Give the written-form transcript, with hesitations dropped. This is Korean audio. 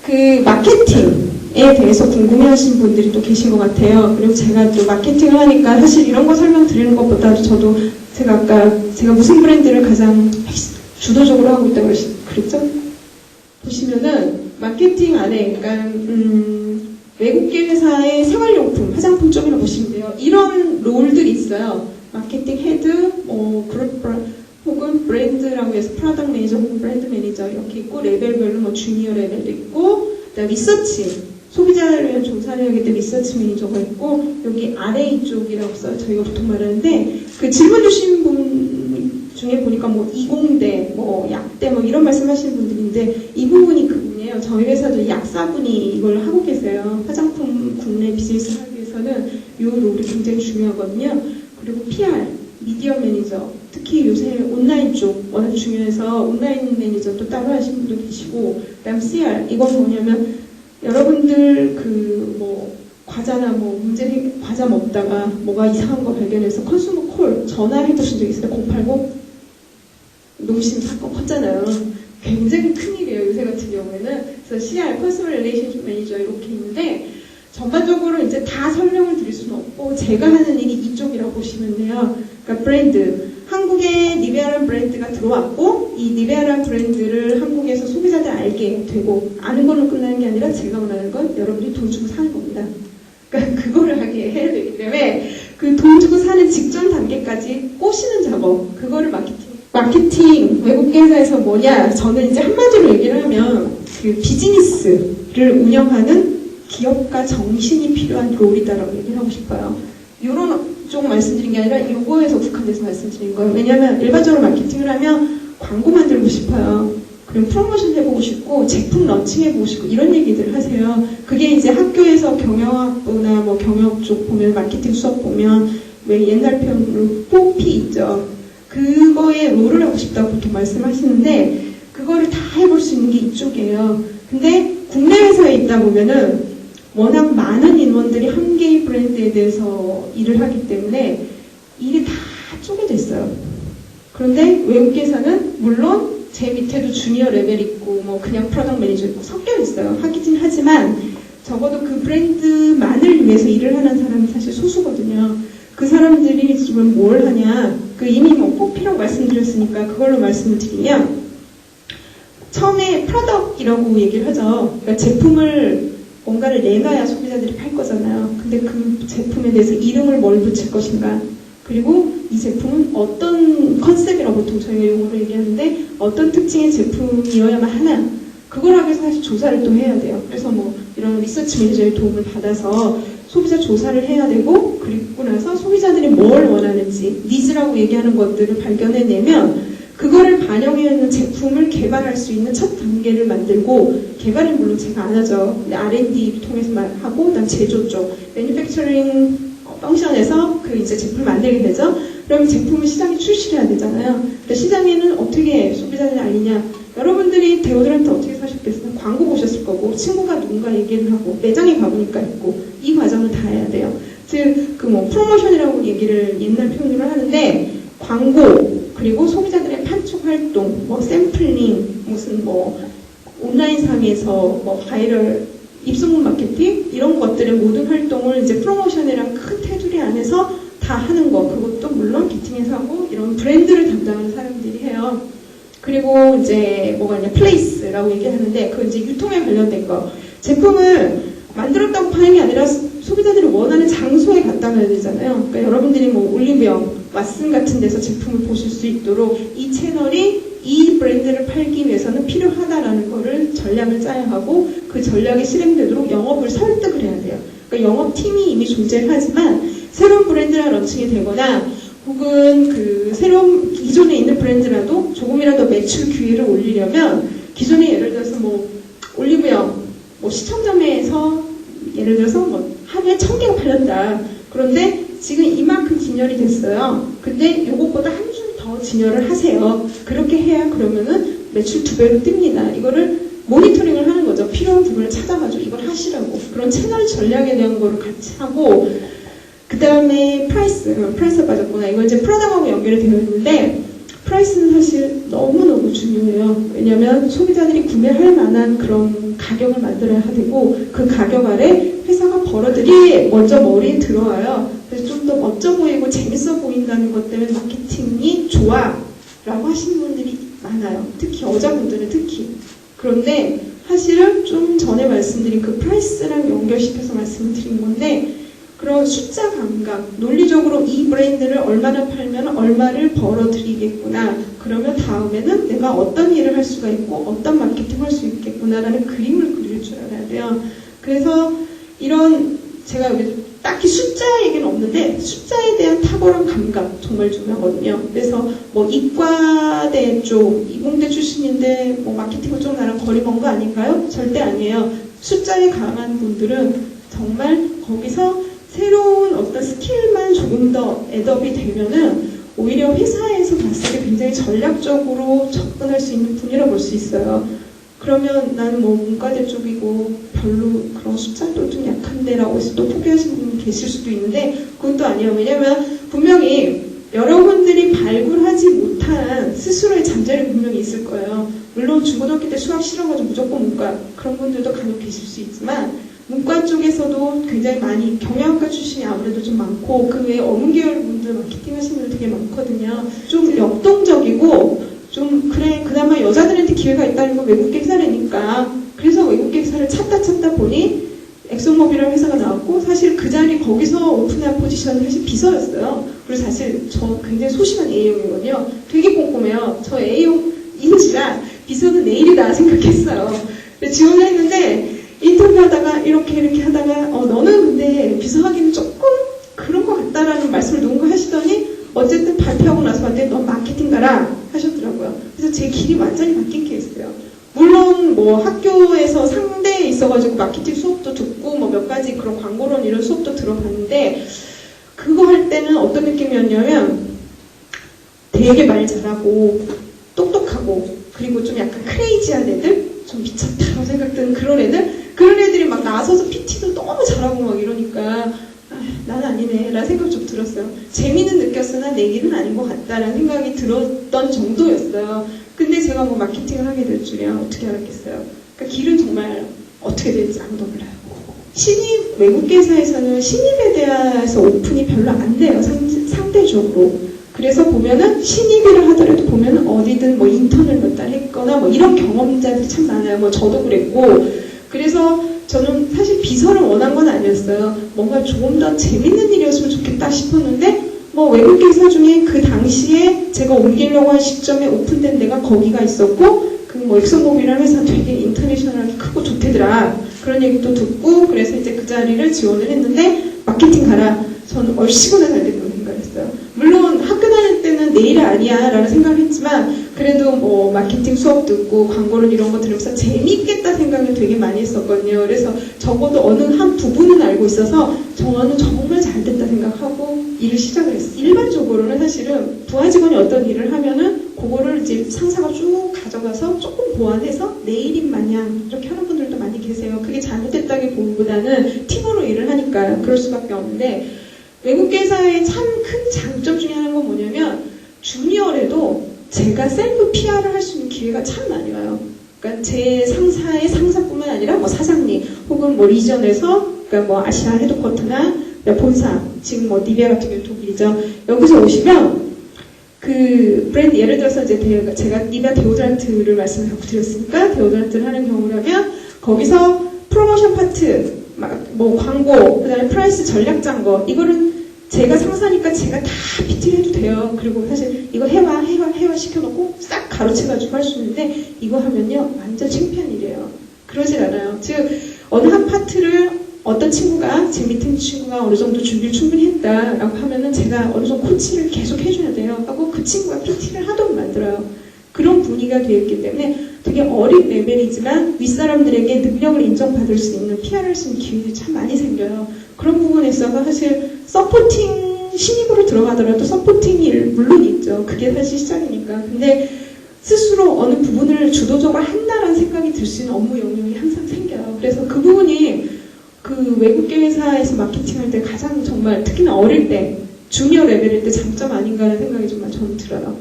그 마케팅에 대해서 궁금해하시는 분들이 또 계신 것 같아요. 그리고 제가 또 마케팅을 하니까 사실 이런 거 설명드리는 것보다도 저도 제가 아까 제가 무슨 브랜드를 가장 주도적으로 하고 있다고 그랬죠? 보시면은 마케팅 안에 그러니까 외국계 회사의 생활용품, 화장품 쪽이라고 보시면 돼요. 이런 롤들이 있어요. 마케팅 헤드, 그룹 혹은 브랜드라고 해서 프로덕트 매니저 혹은 브랜드 매니저 이렇게 있고 레벨별로 뭐 주니어 레벨도 있고 그다음 리서치 소비자를 위한 조사를 하기 때문에 리서치 매니저가 있고 여기 RA 쪽이라고 써요. 저희가 보통 말하는데 그 질문 주신 분 중에 보니까 뭐 20대, 뭐 약대 뭐 이런 말씀하시는 분들인데 이 부분이 그분이에요. 저희 회사도 약사분이 이걸 하고 계세요. 화장품 국내 비즈니스 하기 위해서는 이 롤이 굉장히 중요하거든요. 그리고 PR, 미디어 매니저, 특히 요새 온라인 쪽 워낙 중요해서 온라인 매니저 또 따로 하시는 분도 계시고 그다음 CR, 이건 뭐냐면 여러분들 그 뭐 과자나 뭐 과자 먹다가 뭐가 이상한 거 발견해서 컨슈머 콜 전화해 보신 적 있어요? 080? 농심 사건 컸잖아요. 굉장히 큰일이에요. 요새 같은 경우에는. 그래서 CR, 컨슈머 릴레이션십 매니저 이렇게 있는데 전반적으로 이제 다 설명을 드릴 수는 없고 제가 하는 일이 이쪽이라고 보시면 돼요. 그러니까 브랜드. 한국에 니베아라는 브랜드가 들어왔고 이 니베아라는 브랜드를 한국에서 소비자들 알게 되고 아는 걸로 끝나는 게 아니라 제가 원하는 건 여러분이 돈 주고 사는 겁니다. 그러니까 그거를 하게 해야 되기 때문에 그 돈 주고 사는 직전 단계까지 꼬시는 작업 그거를 마케팅 외국계 회사에서 뭐냐 저는 이제 한마디로 얘기를 하면 그 비즈니스를 운영하는 기업가 정신이 필요한 롤이다라고 얘기를 하고 싶어요. 이런 쪽 말씀드린 게 아니라 요거에서 국한돼서 말씀드린 거예요. 왜냐하면 일반적으로 마케팅을 하면 광고 만들고 싶어요. 그리고 프로모션 해보고 싶고 제품 런칭해보고 싶고 이런 얘기들 하세요. 그게 이제 학교에서 경영학부나 뭐 경영 쪽 보면 마케팅 수업 보면 왜 옛날 표현으로 4P 있죠. 그거에 롤을 하고 싶다고 보통 말씀하시는데 그거를 다 해볼 수 있는 게 이쪽이에요. 근데 국내 회사에 있다 보면은 워낙 많은 인원들이 한 개의 브랜드에 대해서 일을 하기 때문에 일이 다 쪼개져 있어요. 그런데 외국계에서는 물론 제 밑에도 주니어 레벨 있고 뭐 그냥 프로덕트 매니저 있고 섞여 있어요. 하긴 하지만 적어도 그 브랜드만을 위해서 일을 하는 사람이 사실 소수거든요. 그 사람들이 지금 뭘 하냐 그 이미 뭐 포피라고 말씀드렸으니까 그걸로 말씀을 드리면 처음에 프로덕트라고 얘기를 하죠. 그러니까 제품을 뭔가를 내놔야 소비자들이 팔 거잖아요. 근데 그 제품에 대해서 이름을 뭘 붙일 것인가 그리고 이 제품은 어떤 컨셉이라고 보통 저희가 용어로 얘기하는데 어떤 특징의 제품이어야만 하나 그걸 하기 위해서 사실 조사를 또 해야 돼요. 그래서 뭐 이런 리서치 매니저의 도움을 받아서 소비자 조사를 해야 되고 그리고 나서 소비자들이 뭘 원하는지 니즈라고 얘기하는 것들을 발견해내면 그거를 반영해 있는 제품을 개발할 수 있는 첫 단계를 만들고 개발은 물론 제가 안 하죠. 근데 R&D 통해서 하고 그다음 제조 쪽 매니팩처링 펑션에서 그 이제 제품을 만들게 되죠. 그럼 제품을 시장에 출시해야 되잖아요. 근데 시장에는 어떻게 소비자들이 알리냐? 여러분들이 데오드란트 어떻게 사셨겠어요? 광고 보셨을 거고 친구가 누군가 얘기를 하고 매장에 가보니까 있고 이 과정을 다 해야 돼요. 즉 그 뭐 프로모션이라고 얘기를 옛날 표현으로 하는데 광고 그리고 소비자들의 판촉 활동, 뭐 샘플링, 무슨 뭐 온라인 상에서 뭐 바이럴 입소문 마케팅 이런 것들의 모든 활동을 이제 프로모션이랑 큰 테두리 안에서 다 하는 거 그것도 물론 기팅에서 하고 이런 브랜드를 담당하는 사람들이 해요. 그리고 이제 뭐가 있냐 플레이스라고 얘기하는데 그 이제 유통에 관련된 거 제품을 만들었다고 파는 게 아니라 소비자들이 원하는 장소에 갖다 놔야 되잖아요. 그러니까 여러분들이 뭐 올리브영, 왓슨 같은 데서 제품을 보실 수 있도록 이 채널이 이 브랜드를 팔기 위해서는 필요하다라는 거를 전략을 짜야 하고 그 전략이 실행되도록 영업을 설득을 해야 돼요. 그러니까 영업팀이 이미 존재하지만 새로운 브랜드가 런칭이 되거나 혹은 그 새로운 기존에 있는 브랜드라도 조금이라도 매출 기회를 올리려면 기존에 예를 들어서 뭐 올리브영 뭐 시청점에서 예를 들어서 뭐 하루에 1000개가 팔렸다. 그런데 지금 이만큼 진열이 됐어요. 근데 요것보다 한 줄 더 진열을 하세요. 그렇게 해야 그러면은 매출 2배로 뜹니다. 이거를 모니터링을 하는 거죠. 필요한 부분을 찾아가지고 이걸 하시라고. 그런 채널 전략에 대한 거를 같이 하고 그 다음에 프라이스가 빠졌구나. 이거 이제 프로덕트하고 연결이 되어 있는데 프라이스는 사실 너무너무 중요해요. 왜냐면 소비자들이 구매할 만한 그런 가격을 만들어야 되고 그 가격 아래 회사가 벌어들이 먼저 머리에 들어와요. 그래서 좀 더 멋져 보이고 재밌어 보인다는 것 때문에 마케팅이 좋아 라고 하시는 분들이 많아요. 특히 여자분들은 특히. 그런데 사실은 좀 전에 말씀드린 그 프라이스랑 연결시켜서 말씀드린 건데 그런 숫자 감각, 논리적으로 이 브랜드를 얼마나 팔면 얼마를 벌어들이겠구나. 그러면 다음에는 내가 어떤 일을 할 수가 있고 어떤 마케팅을 할 수 있겠구나라는 그림을 그릴 줄 알아야 돼요. 그래서 이런 제가 여기 딱히 숫자 얘기는 없는데 숫자에 대한 탁월한 감각 정말 중요하거든요. 그래서 뭐 이과대 쪽, 이공대 출신인데 뭐 마케팅은 좀 나랑 거리 먼 거 아닌가요? 절대 아니에요. 숫자에 강한 분들은 정말 거기서 새로운 어떤 스킬만 조금 더 애덤이 되면은 오히려 회사에서 봤을 때 굉장히 전략적으로 접근할 수 있는 분이라고 볼 수 있어요. 그러면 나는 뭐 문과대 쪽이고 별로 그런 숫자도 좀 약한데라고 해서 또 포기하시는 분이 계실 수도 있는데 그건 또 아니에요. 왜냐면 분명히 여러분들이 발굴하지 못한 스스로의 잠재력이 분명히 있을 거예요. 물론 중고등학교 때 수학 싫어가지고 무조건 문과 그런 분들도 간혹 계실 수 있지만 문과 쪽에서도 굉장히 많이 경영학과 출신이 아무래도 좀 많고 그 외에 어문계열 분들 마케팅 하시는 분들 되게 많거든요. 좀 역동적이고 좀 그래 그나마 여자들한테 기회가 있다는 건 외국계 회사라니까 그래서 외국계 회사를 찾다 보니 엑소모빌이라는 회사가 나왔고 사실 그 자리 거기서 오픈한 포지션이 사실 비서였어요. 그리고 사실 저 굉장히 소심한 A형이거든요. 되게 꼼꼼해요. 저 A형인지라 비서는 내일이다 생각했어요. 지원을 했는데 인터뷰하다가 이렇게 하다가 너는 근데 비서하기는 조금 그런 것 같다라는 말씀을 누군가 하시더니 어쨌든 발표하고 나서 왔는데 넌 마케팅 가라 하셨더라고요. 그래서 제 길이 완전히 바뀐 케이스예요. 물론 뭐 학교에서 상대에 있어가지고 마케팅 수업도 듣고 뭐 몇 가지 그런 광고론 이런 수업도 들어봤는데 그거 할 때는 어떤 느낌이었냐면 되게 말 잘하고 똑똑하고 그리고 좀 약간 크레이지한 애들 좀 미쳤다고 생각드는 그런 애들이 막 나서서 PT도 너무 잘하고 막 이러니까 난 아니네 라는 생각이 좀 들었어요. 재미는 느꼈으나 내 길은 아닌 것 같다라는 생각이 들었던 정도였어요. 근데 제가 뭐 마케팅을 하게 될 줄이야 어떻게 알았겠어요. 그러니까 길은 정말 어떻게 될지 아무도 몰라요. 신입 외국계 회사에서는 신입에 대해서 오픈이 별로 안 돼요. 상대적으로. 그래서 보면은 신입이라 하더라도 보면은 어디든 뭐 인턴을 몇 달 했거나 뭐 이런 경험자들이 참 많아요. 뭐 저도 그랬고 그래서 저는 사실 비서를 원한 건 아니었어요. 뭔가 조금 더 재밌는 일이었으면 좋겠다 싶었는데 뭐 외국계 회사 중에 그 당시에 제가 옮기려고 한 시점에 오픈된 데가 거기가 있었고 그 뭐 엑소모빌이라는 회사는 되게 인터내셔널하게 크고 좋대더라. 그런 얘기도 듣고 그래서 이제 그 자리를 지원을 했는데 마케팅 가라. 저는 얼씨구나 잘 됐다고 생각했어요. 물론 학교 다닐 때는 내 일 아니야 라는 생각을 했지만 그래도 뭐 마케팅 수업 듣고 광고를 이런 거 들으면서 재밌겠다 생각을 되게 많이 했었거든요. 그래서 적어도 어느 한 부분은 알고 있어서 저는 정말 잘 됐다 생각하고 일을 시작을 했어요. 일반적으로는 사실은 부하 직원이 어떤 일을 하면은 그거를 이제 상사가 쭉 가져가서 조금 보완해서 내 일인 마냥 이렇게 하는 분들도 많이 계세요. 그게 잘못됐다기보다는 팀으로 일을 하니까 그럴 수밖에 없는데 외국계 회사의 참 큰 장점 중에 하나가 뭐냐면 주니어라도 제가 셀프 PR을 할 수 있는 기회가 참 많이 와요. 그러니까 제 상사의 상사뿐만 아니라 뭐 사장님 혹은 뭐 리전에서 그러니까 뭐 아시아 헤드쿼터나 본사 지금 뭐 니베아 같은 경우 독일이죠. 여기서 오시면 그 브랜드 예를 들어서 이제 제가 니베아 데오드란트를 말씀을 자꾸 드렸으니까 데오드란트를 하는 경우라면 거기서 프로모션 파트 뭐 광고 그다음에 프라이스 전략 짠 거 이거는 제가 상사니까 제가 다 PT를 해도 돼요. 그리고 사실 이거 해와 시켜놓고 싹 가로채가지고 할 수 있는데 이거 하면요 완전 창피한 일이에요. 그러질 않아요. 즉 어느 한 파트를 어떤 친구가 제 밑에 친구가 어느 정도 준비를 충분히 했다라고 하면은 제가 어느 정도 코치를 계속 해줘야 돼요. 하고 그 친구가 PT를 하도록 만들어요. 그런 분위기가 되었기 때문에 되게 어린 레벨이지만 윗사람들에게 능력을 인정받을 수 있는 PR을 할 수 있는 기회들이 참 많이 생겨요. 그런 부분에 있어서 사실 서포팅 신입으로 들어가더라도 서포팅이 물론 있죠. 그게 사실 시작이니까. 근데 스스로 어느 부분을 주도적으로 한다라는 생각이 들 수 있는 업무 영역이 항상 생겨요. 그래서 그 부분이 그 외국계 회사에서 마케팅할 때 가장 정말 특히나 어릴 때 주니어 레벨일 때 장점 아닌가라는 생각이 정말 저는 들어요.